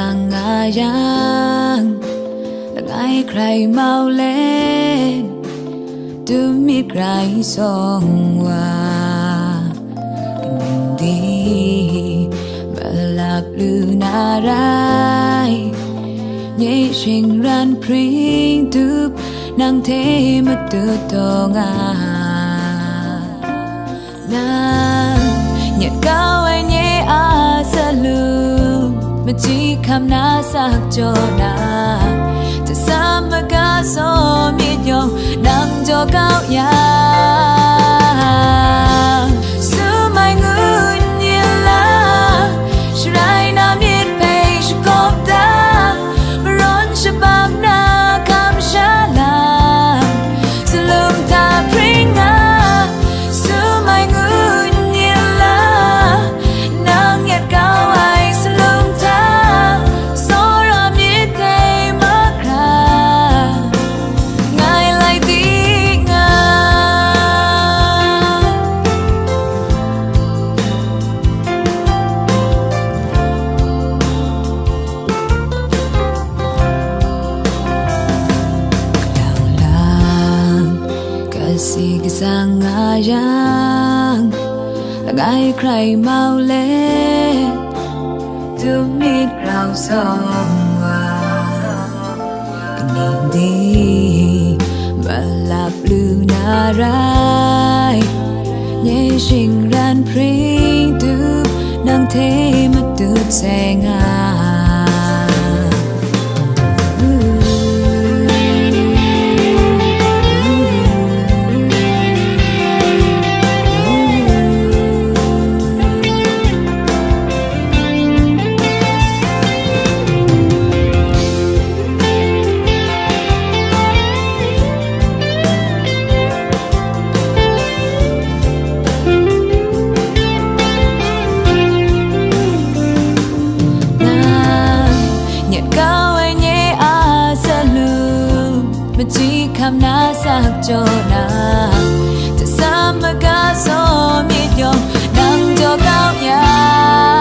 sang ngà yang là ngày cày mau lên từ mi cày song hoa đi mà lạp lư na rai nhẹ trình ran pring túp nàng thế mà tự to ngà nàng nhẹ cao ai nhẹ a sa lu mà chỉ kham na sak cho naจะซ้ำมาก็สมิดยองนั่งจอก้าวยางซื้อไม่เงินเยล่ะชรายน้ำยิดไปชกบตาร้อนฉบับหน้าคำชาลาสลืมตาพริ้งาซื้อไม่เงินเยล่ะนั่งยัดก้าวไว้สลืมตาสิกสังงายังละไงใครเมาเล่ทุกมิตรเราสองว่านิ่งดีมาหลับลืมนาร้ายเย่ชิงรันพริ้งตูนางเทมาตูดแสงอามันจีคำน่าสักโจนาจะซ้ำมาก็สมิดยองนั่งจอก้าวยา